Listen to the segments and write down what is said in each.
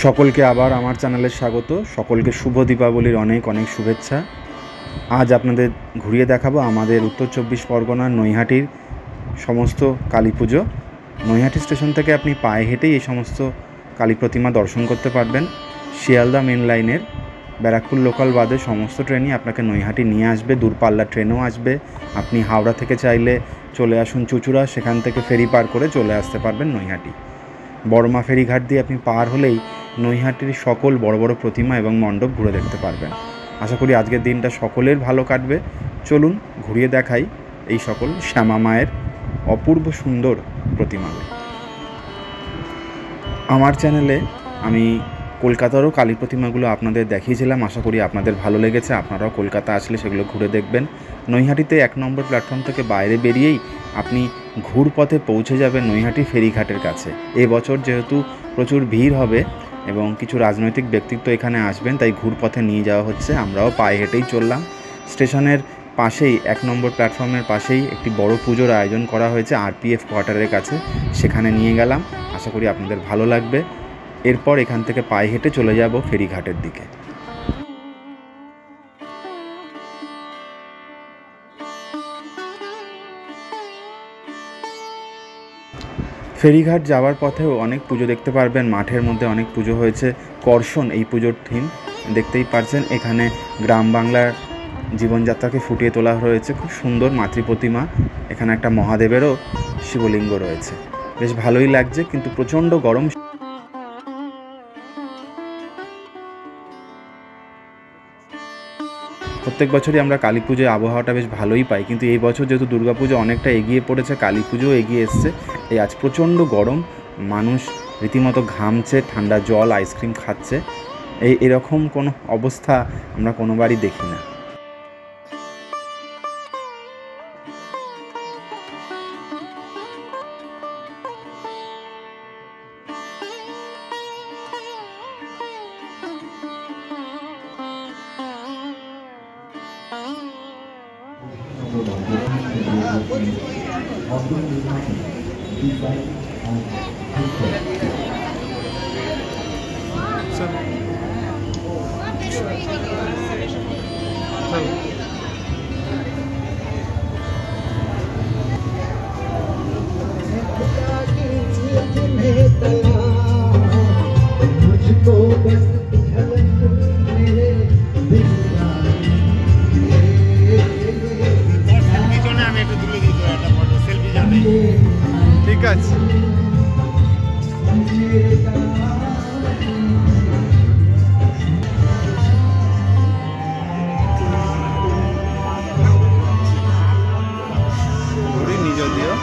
সকলকে আবার আমার চ্যানেলে স্বাগত। সকলকে শুভ দীপাবলির অনেক অনেক শুভেচ্ছা। আজ আপনাদের ঘুরিয়ে দেখাবো আমাদের উত্তর চব্বিশ পরগনার নৈহাটির সমস্ত কালী পুজো। নৈহাটি স্টেশন থেকে আপনি পায়ে হেঁটেই এই সমস্ত কালী প্রতিমা দর্শন করতে পারবেন। শিয়ালদা মেন লাইনের ব্যারাকপুর লোকাল বাদে সমস্ত ট্রেনই আপনাকে নৈহাটি নিয়ে আসবে, দূরপাল্লার ট্রেনও আসবে। আপনি হাওড়া থেকে চাইলে চলে আসুন চুঁচুড়া, সেখান থেকে ফেরি পার করে চলে আসতে পারবেন নৈহাটি। বড়মা ফেরিঘাট দিয়ে আপনি পার হলেই নৈহাটির সকল বড় বড় প্রতিমা এবং মণ্ডপ ঘুরে দেখতে পারবেন। আশা করি আজকের দিনটা সকলের ভালো কাটবে। চলুন ঘুরিয়ে দেখাই এই সকল শ্যামা মায়ের অপূর্ব সুন্দর প্রতিমাগুলো। আমার চ্যানেলে আমি কলকাতারও কালী প্রতিমাগুলো আপনাদের দেখিয়েছিলাম, আশা করি আপনাদের ভালো লেগেছে। আপনারাও কলকাতা আসলে সেগুলো ঘুরে দেখবেন। নৈহাটিতে 1 নম্বর প্ল্যাটফর্ম থেকে বাইরে বেরিয়েই আপনি ঘুরপথে পৌঁছে যাবেন নৈহাটি ফেরিঘাটের কাছে। এবছর যেহেতু প্রচুর ভিড় হবে এবং কিছু রাজনৈতিক ব্যক্তিত্ব এখানে আসবেন, তাই ঘুরপথে নিয়ে যাওয়া হচ্ছে। আমরাও পায়ে হেঁটেই চললাম। স্টেশনের পাশেই 1 নম্বর প্ল্যাটফর্মের পাশেই একটি বড় পুজোর আয়োজন করা হয়েছে আরপিএফ কোয়ার্টারের কাছে, সেখানে নিয়ে গেলাম। আশা করি আপনাদের ভালো লাগবে। এরপর এখান থেকে পায়ে হেঁটে চলে যাব ফেরিঘাটের দিকে। ফেরিঘাট যাওয়ার পথেও অনেক পুজো দেখতে পারবেন। মাঠের মধ্যে অনেক পুজো হয়েছে। কর্ষণ এই পুজোর থিম, দেখতেই পারছেন। এখানে গ্রাম বাংলার জীবনযাত্রাকে ফুটিয়ে তোলা হয়েছে। খুব সুন্দর মাতৃ প্রতিমা। এখানে একটা মহাদেবেরও শিবলিঙ্গ রয়েছে, বেশ ভালোই লাগছে, কিন্তু প্রচণ্ড গরম। প্রত্যেক বছরই আমরা কালী পুজোয় আবহাওয়াটা বেশ ভালোই পাই, কিন্তু এই বছর যেহেতু দুর্গাপুজো অনেকটা এগিয়ে পড়েছে, কালী পুজোও এগিয়ে এসছে, এই আজ প্রচণ্ড গরম। মানুষ রীতিমতো ঘামছে, ঠান্ডা জল আইসক্রিম খাচ্ছে। এরকম কোনো অবস্থা আমরা কোনোবারই দেখি না। ঠিক আছে। নিজ দিও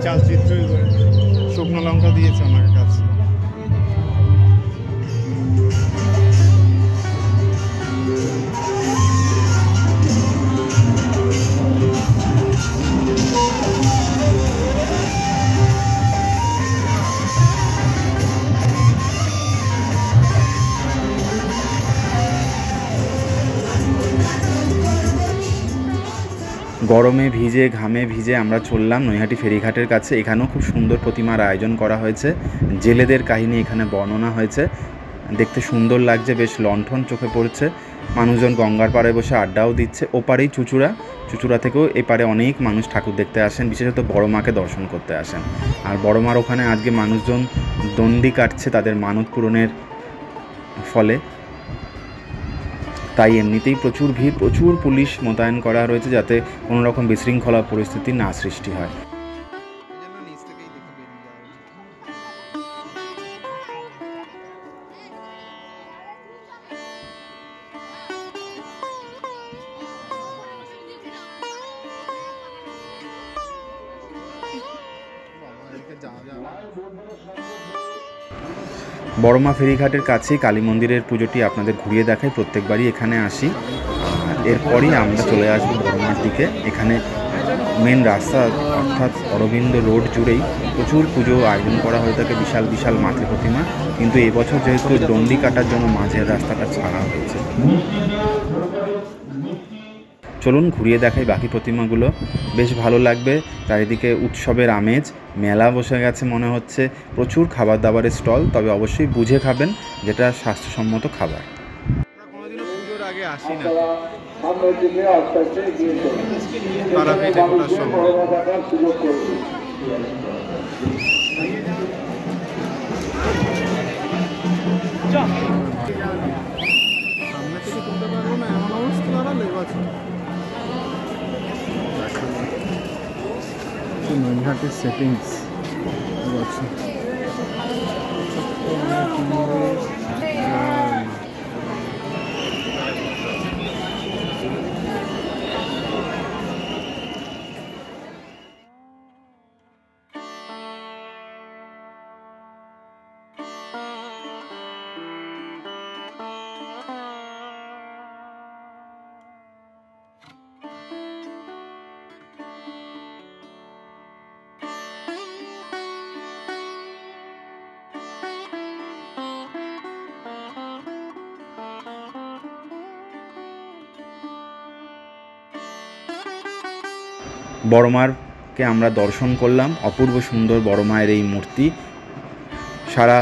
চালচিত্রই করে শুকনো লঙ্কা দিয়েছে আমার কাছে। গরমে ভিজে ঘামে ভিজে আমরা চললাম নৈহাটি ফেরিঘাটের কাছে। এখানেও খুব সুন্দর প্রতিমার আয়োজন করা হয়েছে। জেলেদের কাহিনী এখানে বর্ণনা হয়েছে, দেখতে সুন্দর লাগছে, বেশ লণ্ঠন চোখে পড়ছে। মানুষজন গঙ্গার পাড়ে বসে আড্ডাও দিচ্ছে। ওপারেই চুঁচুড়া থেকেও এপারে অনেক মানুষ ঠাকুর দেখতে আসেন, বিশেষত বড় মাকে দর্শন করতে আসেন। আর বড় মার ওখানে আজকে মানুষজন দণ্ডি কাটছে তাদের মানত পূরণের ফলে, তাই এমনিতেই প্রচুর ভিড়, প্রচুর পুলিশ মোতায়েন করা রয়েছে যাতে কোনো রকম বিশৃঙ্খলা পরিস্থিতি না সৃষ্টি হয়। বড়মা ফেরিঘাটের কাছেই কালী মন্দিরের পুজোটি আপনাদের ঘুরিয়ে দেখাই। প্রত্যেকবারই এখানে আসি। এরপরই আমরা চলে আসবো বড়মার দিকে। এখানে মেন রাস্তা অর্থাৎ অরবিন্দ রোড জুড়েই প্রচুর পুজো আয়োজন করা হয়ে থাকে, বিশাল বিশাল মাতৃ প্রতিমা। কিন্তু এবছর যেহেতু ডন্ডি কাটার জন্য মাঝের রাস্তাটা ছাড়া হয়েছে। চলুন ঘুরিয়ে দেখাই বাকি প্রতিমাগুলো, বেশ ভালো লাগবে। চারিদিকে উৎসবের আমেজ, মেলা বসে গেছে মনে হচ্ছে, প্রচুর খাবার দাবারের স্টল, তবে অবশ্যই বুঝে খাবেন, যেটা স্বাস্থ্যসম্মত খাবার। কোনোদিনও পুজোর আগে আসি না তারাপীঠে ওঠার সময়। সামনে থেকে তুলতে পারবো না এমন অবস্থা দাঁড়ালো এবছর। নৈহাটির সেটিংস এবছর বড় মাকে আমরা দর্শন করলাম, অপূর্ব সুন্দর বড় মায়ের এই মূর্তি। সারা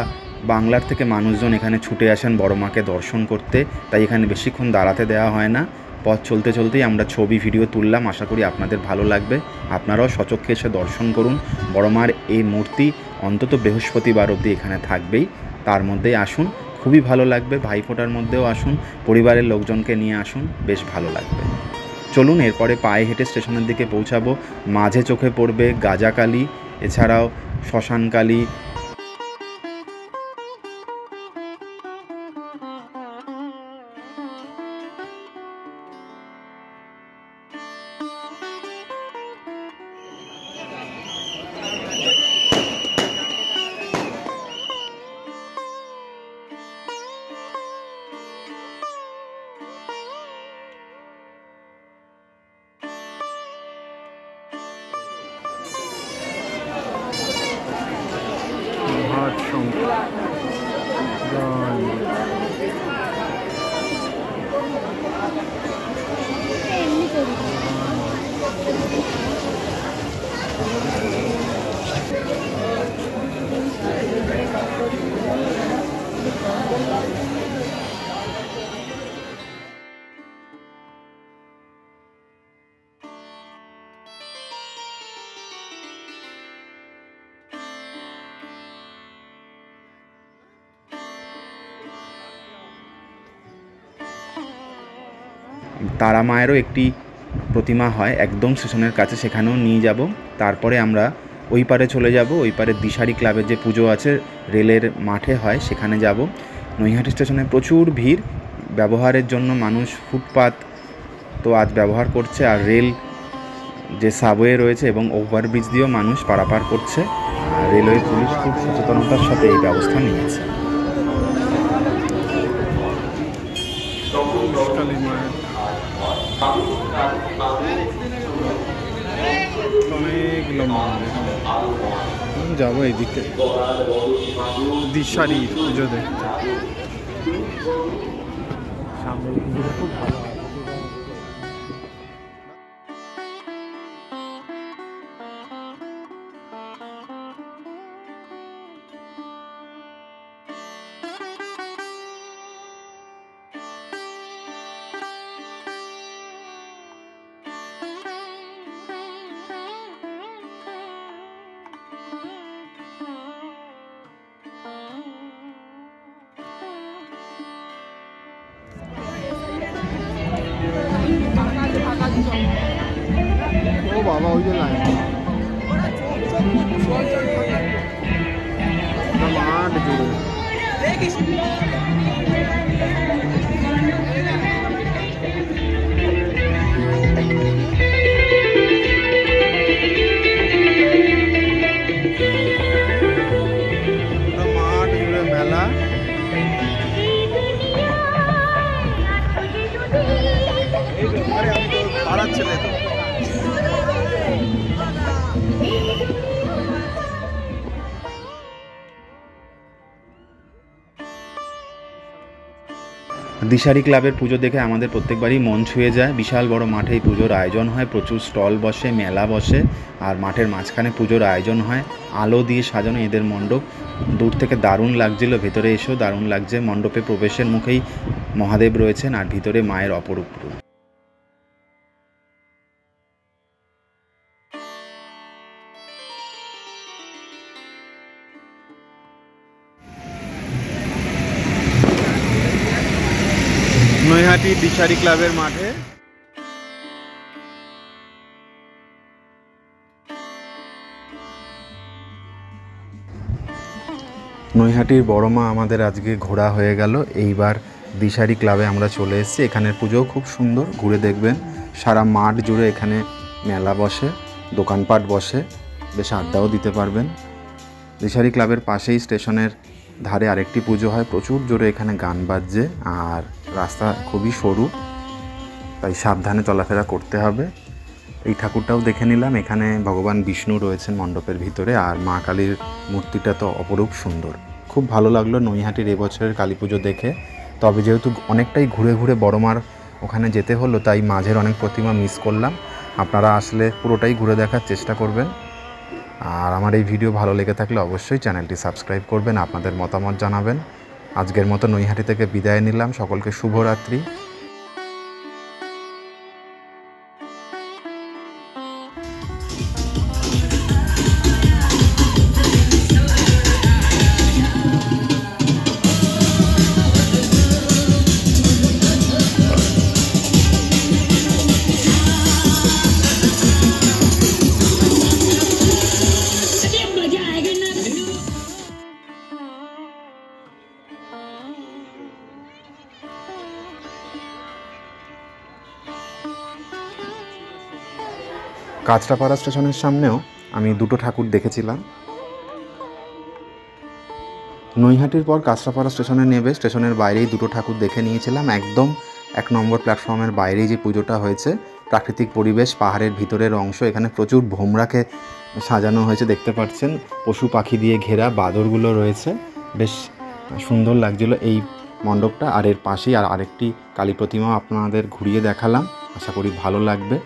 বাংলার থেকে মানুষজন এখানে ছুটে আসেন বড় মাকে দর্শন করতে, তাই এখানে বেশিক্ষণ দাঁড়াতে দেওয়া হয় না। পথ চলতে চলতেই আমরা ছবি ভিডিও তুললাম, আশা করি আপনাদের ভালো লাগবে। আপনারাও সচক্ষে এসে দর্শন করুন। বড় মার এই মূর্তি অন্তত বৃহস্পতিবার অবধি এখানে থাকবেই, তার মধ্যেই আসুন, খুবই ভালো লাগবে। ভাইফোঁটার মধ্যেও আসুন, পরিবারের লোকজনকে নিয়ে আসুন, বেশ ভালো লাগবে। চলুন এরপরে পায়ে হেঁটে স্টেশনের দিকে পৌঁছাবো। মাঝে চোখে পড়বে গাজাকালী, এছাড়াও শ্মশানকালী। তারা মায়েরও একটি প্রতিমা হয় একদম স্টেশনের কাছে, সেখানেও নিয়ে যাব। তারপরে আমরা ওই পারে চলে যাব, ওই পারে দিশারি ক্লাবের যে পুজো আছে রেলের মাঠে হয়, সেখানে যাব। নৈহাটি স্টেশনে প্রচুর ভিড়, ব্যবহারের জন্য মানুষ ফুটপাত তো আজ ব্যবহার করছে, আর রেল যে সাবওয়ে রয়েছে এবং ওভারব্রিজ দিয়েও মানুষ পারাপার করছে। রেলওয়ে পুলিশ খুব সচেতনতার সাথে এই ব্যবস্থা নিয়েছে। অনেকগুলো যাবো এইদিকে দিশারি পুজো দেখতে। সামনে পুজোটা খুব ভালো হয়। ও বাবা, ওই যে লাইন মাঠ জুড়ে। মাঠ জুড়ে মেলা। পাড়ার ছেলে তো দিশারি ক্লাবের পুজো দেখে আমাদের প্রত্যেকবারই মন ছুঁয়ে যায়। বিশাল বড় মাঠে এই পুজোর আয়োজন হয়, প্রচুর স্টল বসে, মেলা বসে, আর মাঠের মাঝখানে পুজোর আয়োজন হয়। আলো দিয়ে সাজানো এদের মণ্ডপ, দূর থেকে দারুণ লাগছিল, ভেতরে এসেও দারুণ লাগছে। মণ্ডপে প্রবেশের মুখেই মহাদেব রয়েছেন আর ভিতরে মায়ের অপরূপ রূপ। নৈহাটি দিশারি ক্লাবের মাঠে নৈহাটির বড় মা আমাদের আজকে ঘোরা হয়ে গেল। এইবার দিশারি ক্লাবে আমরা চলে এসেছি। এখানের পুজোও খুব সুন্দর, ঘুরে দেখবেন। সারা মাঠ জুড়ে এখানে মেলা বসে, দোকানপাট বসে, বেশ আড্ডাও দিতে পারবেন। দিশারি ক্লাবের পাশেই স্টেশনের ধারে আরেকটি পুজো হয়, প্রচুর জোরে এখানে গান বাজছে, আর রাস্তা খুবই সরু, তাই সাবধানে চলাফেরা করতে হবে। এই ঠাকুরটাও দেখে নিলাম। এখানে ভগবান বিষ্ণু রয়েছেন মণ্ডপের ভিতরে, আর মা কালীর মূর্তিটা তো অপরূপ সুন্দর। খুব ভালো লাগলো নৈহাটির এবছরের কালী পুজো দেখে। তবে যেহেতু অনেকটাই ঘুরে ঘুরে বড় মার ওখানে যেতে হলো, তাই মাঝের অনেক প্রতিমা মিস করলাম। আপনারা আসলে পুরোটাই ঘুরে দেখার চেষ্টা করবেন। আর আমার এই ভিডিও ভালো লেগে থাকলে অবশ্যই চ্যানেলটি সাবস্ক্রাইব করবেন, আপনাদের মতামত জানাবেন। আজকের মতো নৈহাটি থেকে বিদায় নিলাম। সকলকে শুভরাত্রি। কাঁচরাপাড়া স্টেশনের সামনেও আমি দুটো ঠাকুর দেখেছিলাম। নৈহাটির পর কাঁচরাপাড়া স্টেশনে নেবে স্টেশনের বাইরেই দুটো ঠাকুর দেখে নিয়েছিলাম। একদম 1 নম্বর প্ল্যাটফর্মের বাইরেই যে পুজোটা হয়েছে, প্রাকৃতিক পরিবেশ, পাহাড়ের ভিতরের অংশ, এখানে প্রচুর ভোমরাকে সাজানো হয়েছে, দেখতে পাচ্ছেন। পশু পাখি দিয়ে ঘেরা, বাদরগুলো রয়েছে, বেশ সুন্দর লাগছিল এই মণ্ডপটা। আর এর পাশেই আরেকটি কালী প্রতিমাও আপনাদের ঘুরিয়ে দেখালাম, আশা করি ভালো লাগবে।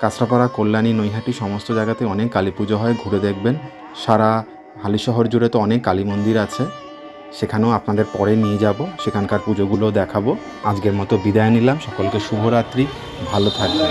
কাঁচরাপাড়া, কল্যাণী, নৈহাটি সমস্ত জায়গাতে অনেক কালী পুজো হয়, ঘুরে দেখবেন। সারা হালিশহর জুড়ে তো অনেক কালী মন্দির আছে, সেখানেও আপনাদের পরে নিয়ে যাব, সেখানকার পুজোগুলো দেখাবো। আজকের মতো বিদায় নিলাম। সকলকে শুভরাত্রি, ভালো থাকবেন।